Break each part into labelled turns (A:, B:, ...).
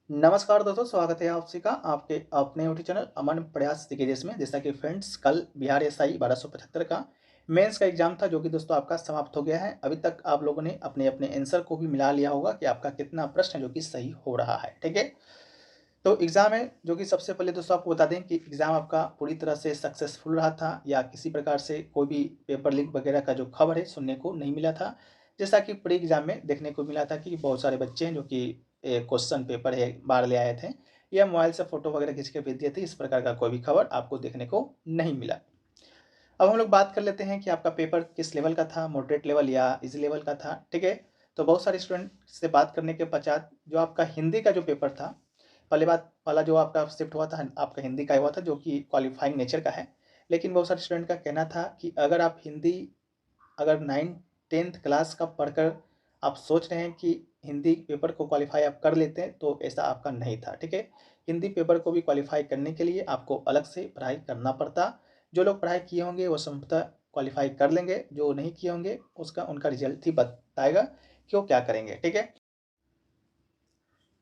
A: नमस्कार दोस्तों, स्वागत है आप सभी का आपके अपने यूट्यूब चैनल अमन प्रयास सीरीज में। जैसा कि फ्रेंड्स, कल बिहार एसआई 1275 का मेंस का एग्जाम था, जो कि दोस्तों आपका समाप्त हो गया है। अभी तक आप लोगों ने अपने अपने आंसर को भी मिला लिया होगा कि आपका कितना प्रश्न जो कि सही हो रहा है। ठीक है, तो एग्जाम है जो कि सबसे पहले दोस्तों आपको बता दें कि एग्जाम आपका पूरी तरह से सक्सेसफुल रहा था या किसी प्रकार से कोई भी पेपर लीक वगैरह का जो खबर है सुनने को नहीं मिला था। जैसा कि प्री एग्जाम में देखने को मिला था कि बहुत सारे बच्चे हैं जो कि क्वेश्चन पेपर है बाहर ले आए थे या मोबाइल से फोटो वगैरह खींच के भेज दिए थे। इस प्रकार का कोई भी खबर आपको देखने को नहीं मिला। अब हम लोग बात कर लेते हैं कि आपका पेपर किस लेवल का था, मॉडरेट लेवल या इजी लेवल का था। ठीक है, तो बहुत सारे स्टूडेंट से बात करने के पश्चात जो आपका हिंदी का जो पेपर था, पहले बात वाला जो आपका शिफ्ट हुआ था आपका हिंदी का हुआ था, जो कि क्वालिफाइंग नेचर का है। लेकिन बहुत सारे स्टूडेंट का कहना था कि अगर आप हिंदी अगर 9th-10th क्लास का पढ़कर आप सोच रहे हैं कि हिंदी पेपर को क्वालिफाई आप कर लेते हैं, तो ऐसा आपका नहीं था। ठीक है, हिंदी पेपर को भी क्वालिफाई करने के लिए आपको अलग से पढ़ाई करना पड़ता। जो लोग पढ़ाई किए होंगे वो संभवतः क्वालिफाई कर लेंगे, जो नहीं किए होंगे उसका उनका रिजल्ट ही बताएगा कि वो क्या करेंगे। ठीक है,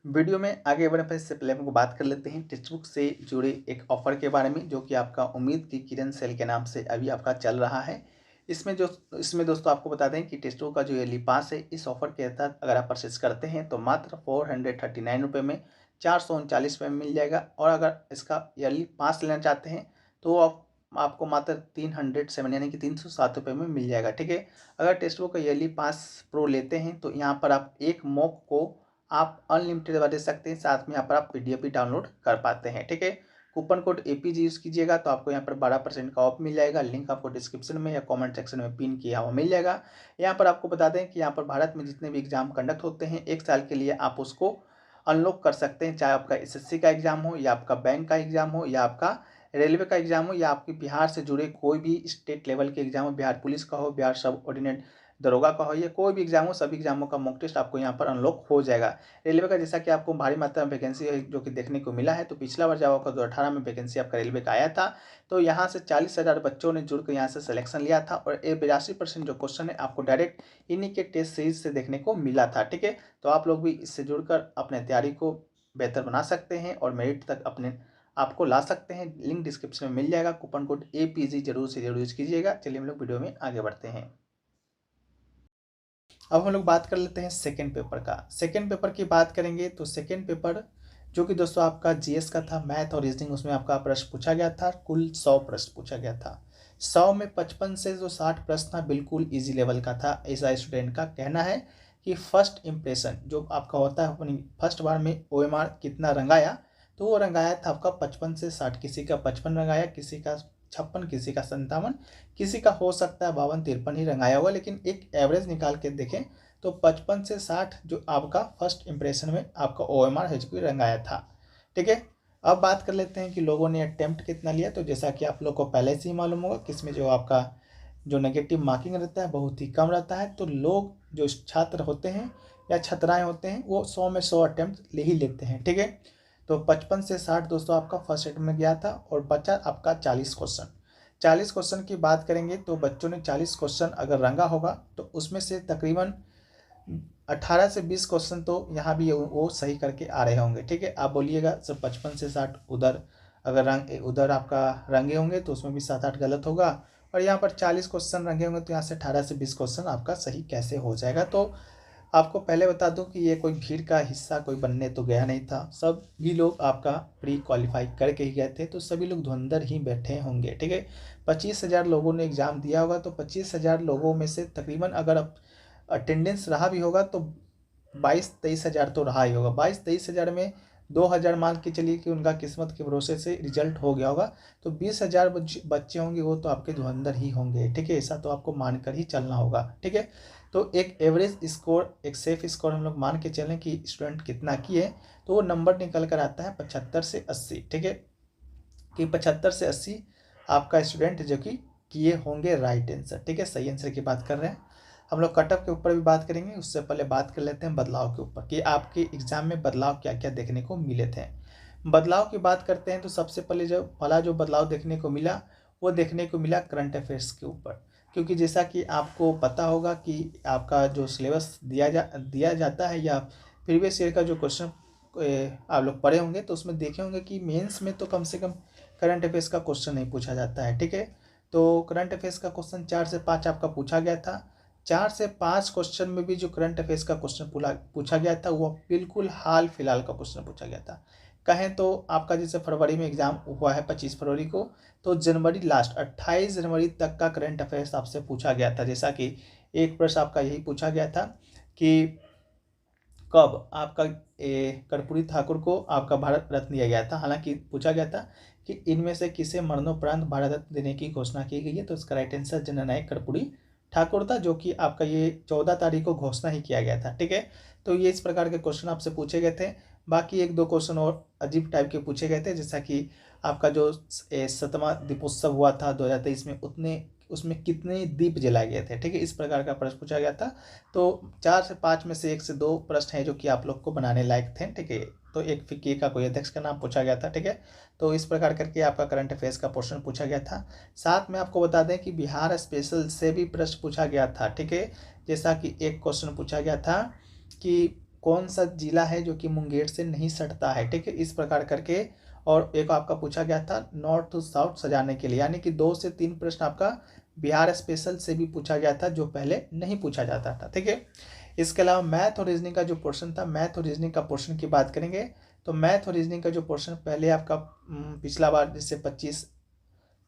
A: वीडियो में आगे बढ़ने से पहले हम लोग बात कर लेते हैं टेक्स्ट बुक से जुड़े एक ऑफर के बारे में, जो कि आपका उम्मीद की किरण सेल के नाम से अभी आपका चल रहा है। इसमें दोस्तों आपको बता दें कि टेक्स्ट बुक का जो ईयरली पास है, इस ऑफर के तहत अगर आप परचेज करते हैं तो मात्र 439 रुपये में 439 रुपये में मिल जाएगा। और अगर इसका ईयरली पास लेना चाहते हैं तो आपको मात्र 307 यानी कि 307 रुपये में मिल जाएगा। ठीक है, अगर टेक्स्ट बुक का ईयरली पास प्रो लेते हैं तो यहाँ पर आप एक मॉक को आप अनलिमिटेड दे सकते हैं, साथ में यहाँ पर आप पीडीएफ भी डाउनलोड कर पाते हैं। ठीक है, कूपन कोड एपीजी यूज़ कीजिएगा तो आपको यहाँ पर 12% का ऑफ मिल जाएगा। लिंक आपको डिस्क्रिप्शन में या कमेंट सेक्शन में पिन किया हुआ मिल जाएगा। यहाँ पर आपको बता दें कि यहाँ पर भारत में जितने भी एग्जाम कंडक्ट होते हैं, 1 साल के लिए आप उसको अनलॉक कर सकते हैं। चाहे आपका एसएससी का एग्जाम हो या आपका बैंक का एग्जाम हो या आपका रेलवे का एग्जाम हो या आपके बिहार से जुड़े कोई भी स्टेट लेवल के एग्जाम हो, बिहार पुलिस का हो, बिहार सब ऑर्डिनेट दरोगा का हो, या कोई भी एग्जाम हो, सभी एग्जामों का मॉक टेस्ट आपको यहाँ पर अनलॉक हो जाएगा। रेलवे का जैसा कि आपको भारी मात्रा में वैकेंसी है जो कि देखने को मिला है, तो पिछला बार जब आपका 2018 में वैकेंसी आपका रेलवे का आया था, तो यहाँ से 40,000 बच्चों ने जुड़कर यहाँ से सिलेक्शन लिया था और 82% जो क्वेश्चन है आपको डायरेक्ट इन्हीं के टेस्ट सीरीज से देखने को मिला था। ठीक है, तो आप लोग भी इससे जुड़कर अपने तैयारी को बेहतर बना सकते हैं और मेरिट तक अपने आपको ला सकते हैं। लिंक डिस्क्रिप्शन में मिल जाएगा। कूपन कोड एपीजी जरूर से जरूर यूज कीजिएगा। चलिए हम लोग वीडियो में आगे बढ़ते हैं। अब हम लोग बात कर लेते हैं सेकेंड पेपर का। सेकेंड पेपर की बात करेंगे तो सेकेंड पेपर जो कि दोस्तों आपका जीएस का था, मैथ और रीजनिंग, उसमें आपका प्रश्न पूछा गया था। कुल 100 प्रश्न पूछा गया था। 100 में 55 से जो 60 प्रश्न था बिल्कुल इजी लेवल का था। ऐसा स्टूडेंट का कहना है कि फर्स्ट इंप्रेशन जो आपका होता है अपनी फर्स्ट बार में ओएमआर कितना रंगाया, तो वो रंगाया था आपका 55 से 60। किसी का 55 रंगाया, किसी का 56, किसी का 57, किसी का हो सकता है 52-53 ही रंगाया हुआ। लेकिन एक एवरेज निकाल के देखें तो 55 से 60 जो आपका फर्स्ट इंप्रेशन में आपका ओएमआर एचपी रंगाया था। ठीक है, अब बात कर लेते हैं कि लोगों ने अटेम्प्ट कितना लिया। तो जैसा कि आप लोग को पहले से ही मालूम होगा कि इसमें जो आपका जो नेगेटिव मार्किंग रहता है बहुत ही कम रहता है। तो लोग जो छात्र होते हैं या छात्राएं होते हैं वो 100 में 100 अटेम्प्ट ले ही लेते हैं। ठीक है, तो 55 से 60 दोस्तों आपका फर्स्ट अटेम्प्ट में गया था और बचा आपका 40 क्वेश्चन। 40 क्वेश्चन की बात करेंगे तो बच्चों ने 40 क्वेश्चन अगर रंगा होगा तो उसमें से तकरीबन 18 से 20 क्वेश्चन तो यहाँ भी वो सही करके आ रहे होंगे। ठीक है, आप बोलिएगा सर 55 से 60 उधर अगर उधर आपका रंगे होंगे तो उसमें भी 7-8 गलत होगा, और यहाँ पर 40 क्वेश्चन रंगे होंगे तो यहाँ से 18 से 20 क्वेश्चन आपका सही कैसे हो जाएगा। तो आपको पहले बता दूं कि ये कोई भीड़ का हिस्सा कोई बनने तो गया नहीं था। सभी लोग आपका प्री क्वालिफाई करके ही गए थे, तो सभी लोग धुंधर ही बैठे होंगे। ठीक है, 25,000 लोगों ने एग्ज़ाम दिया होगा, तो 25,000 लोगों में से तकरीबन अगर अब अटेंडेंस रहा भी होगा तो 22-23 हज़ार तो रहा ही होगा। 22-23 हज़ार में 2,000 मान के चलिए कि उनका किस्मत के भरोसे से रिजल्ट हो गया होगा, तो 20,000 बच्चे होंगे वो तो आपके धुरंधर ही होंगे। ठीक है, ऐसा तो आपको मानकर ही चलना होगा। ठीक है, तो एक एवरेज स्कोर, एक सेफ स्कोर हम लोग मान के चलें कि स्टूडेंट कितना किए, तो वो नंबर निकल कर आता है 75 से 80। ठीक है, कि 75 से 80 आपका स्टूडेंट जो कि किए होंगे राइट आंसर। ठीक है, सही आंसर की बात कर रहे हैं हम लोग। कटअप के ऊपर भी बात करेंगे, उससे पहले बात कर लेते हैं बदलाव के ऊपर कि आपके एग्जाम में बदलाव क्या क्या देखने को मिले थे। बदलाव की बात करते हैं तो सबसे पहले जो पहला जो बदलाव देखने को मिला वो देखने को मिला करंट अफेयर्स के ऊपर। क्योंकि जैसा कि आपको पता होगा कि आपका जो सिलेबस दिया जाता है या प्रीवियस ईयर का जो क्वेश्चन आप लोग पढ़े होंगे तो उसमें देखे होंगे कि मेंस में तो कम से कम करंट अफेयर्स का क्वेश्चन नहीं पूछा जाता है, ठीक है। तो करंट अफेयर्स का क्वेश्चन 4 से 5 आपका पूछा गया था। 4 से 5 क्वेश्चन में भी जो करंट अफेयर्स का क्वेश्चन पूछा गया था वो बिल्कुल हाल फिलहाल का क्वेश्चन पूछा गया था। कहें तो आपका जैसे फरवरी में एग्जाम हुआ है 25 फरवरी को, तो जनवरी लास्ट 28 जनवरी तक का करंट अफेयर्स आपसे पूछा गया था। जैसा कि एक प्रश्न आपका यही पूछा गया था कि कब आपका कर्पूरी ठाकुर को आपका भारत रत्न दिया गया था। हालांकि पूछा गया था कि इनमें से किसे मरणोपरांत भारत रत्न देने की घोषणा की गई है, तो इसका राइट आंसर जननायक कर्पूरी ठाकुर था, जो कि आपका ये 14 तारीख को घोषणा ही किया गया था, ठीक है। तो ये इस प्रकार के क्वेश्चन आपसे पूछे गए थे। बाकी एक दो क्वेश्चन और अजीब टाइप के पूछे गए थे, जैसा कि आपका जो 7वां दीपोत्सव हुआ था 2023 में, उसमें कितने दीप जलाए गए थे, ठीक है। इस प्रकार का प्रश्न पूछा गया था। तो 4 से 5 में से 1 से 2 प्रश्न हैं जो कि आप लोग को बनाने लायक थे, ठीक है। तो एक फिक्की का कोई अध्यक्ष का नाम पूछा गया था, ठीक है। तो इस प्रकार करके आपका करंट अफेयर्स का पोर्शन पूछा गया था। साथ में आपको बता दें कि बिहार स्पेशल से भी प्रश्न पूछा गया था, ठीक है। जैसा कि एक क्वेश्चन पूछा गया था कि कौन सा जिला है जो कि मुंगेर से नहीं सटता है, ठीक है। इस प्रकार करके और एक आपका पूछा गया था नॉर्थ टू साउथ सजाने के लिए, यानी कि 2 से 3 प्रश्न आपका बिहार स्पेशल से भी पूछा गया था, जो पहले नहीं पूछा जाता था, ठीक है। इसके अलावा मैथ और रीजनिंग का जो पोर्शन था, मैथ और रीजनिंग का पोर्शन की बात करेंगे तो मैथ और रीजनिंग का जो पोर्शन पहले आपका पिछला बार जैसे 25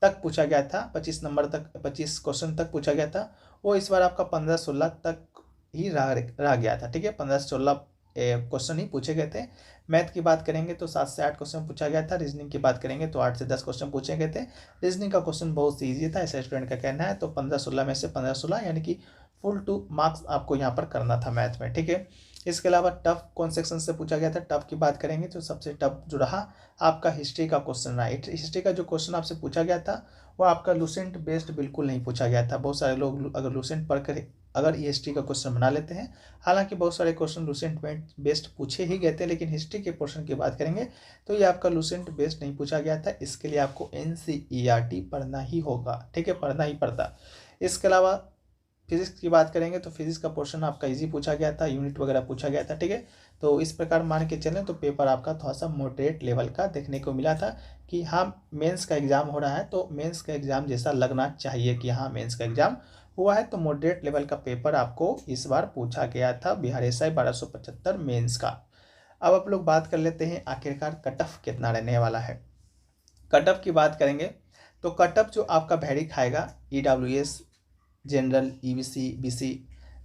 A: तक पूछा गया था, 25 नंबर तक 25 क्वेश्चन तक पूछा गया था, वो इस बार आपका 15-16 तक ही रह गया था, ठीक है। 15-16 क्वेश्चन ही पूछे गए थे। मैथ की बात करेंगे तो 7 से 8 क्वेश्चन पूछा गया था। रीजनिंग की बात करेंगे तो 8 से 10 क्वेश्चन पूछे गए थे। रीजनिंग का क्वेश्चन बहुत ईजी था, ऐसा स्टूडेंट का कहना है। तो 15-16 में से 15-16 यानी कि फुल 2 मार्क्स आपको यहाँ पर करना था मैथ में, ठीक है। इसके अलावा टफ कौन सेक्शन से पूछा गया था, टफ की बात करेंगे तो सबसे टफ जो रहा आपका हिस्ट्री का क्वेश्चन रहा। हिस्ट्री का जो क्वेश्चन आपसे पूछा गया था वो आपका लूसेंट बेस्ड बिल्कुल नहीं पूछा गया था। बहुत सारे लोग अगर लूसेंट पढ़कर अगर ये हिस्ट्री का क्वेश्चन बना लेते हैं, हालांकि बहुत सारे क्वेश्चन लूसेंट बेस्ड पूछे ही गए थे, लेकिन हिस्ट्री के पोर्शन की बात करेंगे तो ये आपका लूसेंट बेस्ड नहीं पूछा गया था। इसके लिए आपको NCERT पढ़ना ही होगा, ठीक है, पढ़ना ही पड़ता। इसके अलावा फिजिक्स की बात करेंगे तो फिजिक्स का पोर्शन आपका इजी पूछा गया था, यूनिट वगैरह पूछा गया था, ठीक है। तो इस प्रकार मान के चलें तो पेपर आपका थोड़ा सा मॉडरेट लेवल का देखने को मिला था कि हाँ मेंस का एग्जाम हो रहा है, तो मेंस का एग्जाम जैसा लगना चाहिए कि हाँ मेंस का एग्जाम हुआ है। तो मॉडरेट लेवल का पेपर आपको इस बार पूछा गया था बिहार SI 1275 मेंस का। अब आप लोग बात कर लेते हैं आखिरकार कट ऑफ कितना रहने वाला है। कट ऑफ की बात करेंगे तो कट ऑफ जो आपका वेरी खाएगा EWS जनरल EBC BC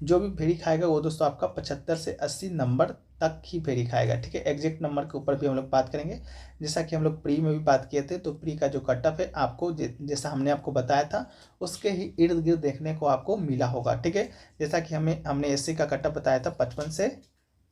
A: जो भी वेरी खाएगा वो दोस्तों आपका 75 से 80 नंबर तक ही वेरी खाएगा, ठीक है। एग्जैक्ट नंबर के ऊपर भी हम लोग बात करेंगे, जैसा कि हम लोग प्री में भी बात किए थे। तो प्री का जो कट ऑफ है आपको जैसा हमने आपको बताया था उसके ही इर्द गिर्द देखने को आपको मिला होगा, ठीक है। जैसा कि हमने SC का कट ऑफ बताया था 55 से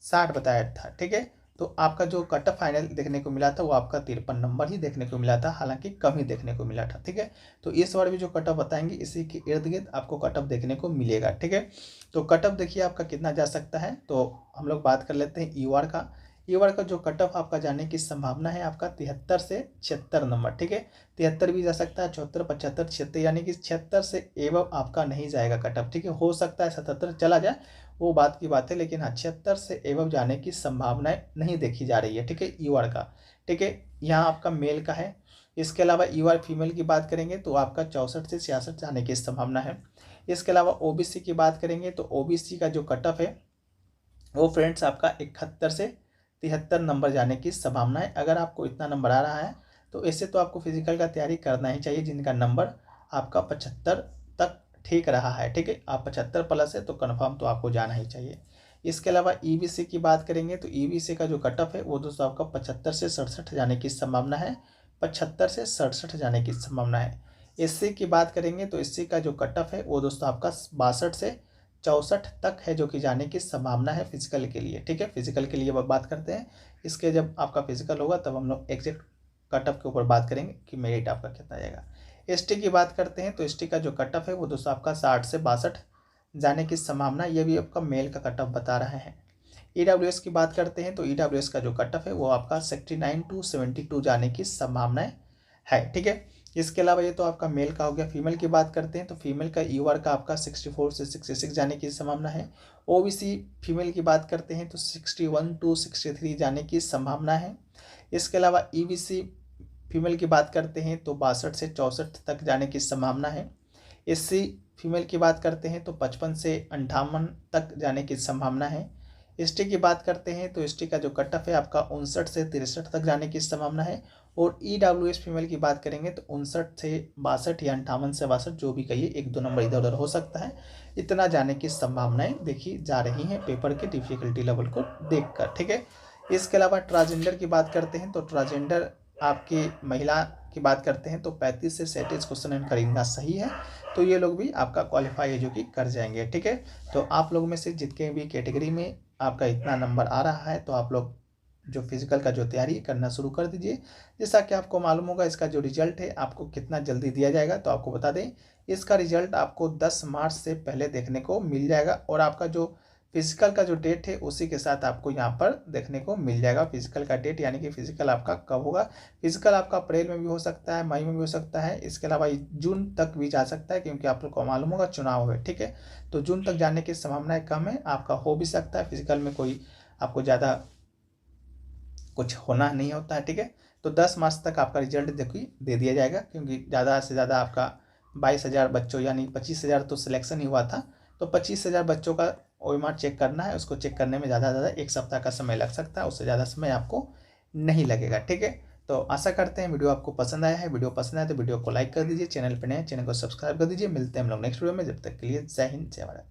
A: 60 बताया था, ठीक है। तो आपका जो कट ऑफ फाइनल देखने को मिला था वो आपका 53 नंबर ही देखने को मिला था, हालांकि कम ही देखने को मिला था, ठीक है। तो इस बार भी जो कट ऑफ बताएंगे इसी के इर्द गिर्द आपको कट ऑफ देखने को मिलेगा, ठीक है। तो कट ऑफ देखिए आपका कितना जा सकता है, तो हम लोग बात कर लेते हैं ईवार का। ईवार का जो कट ऑफ आपका जाने की संभावना है आपका 73 से 76 नंबर, ठीक है। 73 भी जा सकता है, 74, 75, 76, यानी कि 76 से एवं आपका नहीं जाएगा कट ऑफ, ठीक है। हो सकता है 77 चला जाए, वो बात की बात है, लेकिन हाँ 76 से एवं जाने की संभावनाएं नहीं देखी जा रही है, ठीक है, ईवार का, ठीक है। यहाँ आपका मेल का है। इसके अलावा ईवार फीमेल की बात करेंगे तो आपका 64 से 66 जाने की संभावना है। इसके अलावा OBC की बात करेंगे तो OBC का जो कट ऑफ है वो फ्रेंड्स आपका 71 से 73 नंबर जाने की संभावना है। अगर आपको इतना नंबर आ रहा है तो इससे तो आपको फिजिकल का तैयारी करना ही चाहिए, जिनका नंबर आपका 75 तक ठीक रहा है, ठीक है। आप 75 प्लस है तो कन्फर्म तो आपको जाना ही चाहिए। इसके अलावा EBC की बात करेंगे तो EBC का जो कट ऑफ है वो दोस्तों आपका 75 से 67 जाने की संभावना है, 75 से 67 जाने की संभावना है। SC की बात करेंगे तो SC का जो कट ऑफ है वो दोस्तों आपका 62 से 64 तक है, जो कि जाने की संभावना है फिजिकल के लिए, ठीक है। फिजिकल के लिए बात करते हैं, इसके जब आपका फिजिकल होगा तब हम लोग एग्जैक्ट कट ऑफ के ऊपर बात करेंगे कि मेरिट आपका कितना जाएगा। ST की बात करते हैं तो ST का जो कट ऑफ है वो दोस्तों आपका 60 से 62 जाने की संभावना, ये भी आपका मेल का कट ऑफ बता रहा है। EWS की बात करते हैं तो EWS का जो कट ऑफ है वो आपका 69 to 72 जाने की संभावनाएं है, ठीक है। इसके अलावा ये तो आपका मेल का हो गया। फीमेल की बात करते हैं तो फीमेल का ईआर का आपका 64 से 66 जाने की संभावना है। ओबीसी फीमेल की बात करते हैं तो 61 टू 63 जाने की संभावना है। इसके अलावा ईबीसी फीमेल की बात करते हैं तो 62 से 64 तक जाने की संभावना है। एससी फीमेल की बात करते हैं तो 55 से 58 तक जाने की संभावना है। एसटी की बात करते हैं तो एसटी का जो कट ऑफ है आपका 59 से 63 तक जाने की संभावना है। और ईडब्ल्यूएस फीमेल की बात करेंगे तो 59 से 62 या 58 से 62, जो भी कहिए, 1-2 नंबर इधर उधर हो सकता है। इतना जाने की संभावनाएं देखी जा रही हैं पेपर के डिफिकल्टी लेवल को देखकर, ठीक है। इसके अलावा ट्रांसजेंडर की बात करते हैं तो ट्रांसजेंडर आपकी महिला की बात करते हैं तो 35 से 37 क्वेश्चन इनका इनका सही है। तो ये लोग भी आपका क्वालिफाई है जो कि कर जाएंगे, ठीक है। तो आप लोगों में से जितने भी कैटेगरी में आपका इतना नंबर आ रहा है तो आप लोग जो फिजिकल का जो तैयारी करना शुरू कर दीजिए। जैसा कि आपको मालूम होगा इसका जो रिजल्ट है आपको कितना जल्दी दिया जाएगा, तो आपको बता दें इसका रिजल्ट आपको 10 मार्च से पहले देखने को मिल जाएगा। और आपका जो फिजिकल का जो डेट है उसी के साथ आपको यहाँ पर देखने को मिल जाएगा फिजिकल का डेट, यानी कि फिजिकल आपका कब होगा। फिजिकल आपका अप्रैल में भी हो सकता है, मई में भी हो सकता है, इसके अलावा जून तक भी जा सकता है, क्योंकि आप लोग को मालूम होगा चुनाव है, ठीक है। तो जून तक जाने की संभावनाएं कम है, आपका हो भी सकता है। फिजिकल में कोई आपको ज़्यादा कुछ होना नहीं होता है, ठीक है। तो 10 मार्च तक आपका रिजल्ट देखिए दे दिया जाएगा, क्योंकि ज़्यादा से ज़्यादा आपका 22,000 बच्चों यानी 25,000 तो सिलेक्शन ही हुआ था। तो 25,000 बच्चों का ओएमआर चेक करना है। उसको चेक करने में ज़्यादा से ज़्यादा 1 सप्ताह का समय लग सकता है, उससे ज़्यादा समय आपको नहीं लगेगा, ठीक है। तो आशा करते हैं वीडियो आपको पसंद आया है। वीडियो पसंद आया तो वीडियो को लाइक कर दीजिए, चैनल पर नए चैनल को सब्सक्राइब कर दीजिए। मिलते हैं हम लोग नेक्स्ट वीडियो में, जब तक के लिए जय हिंद जय भारत।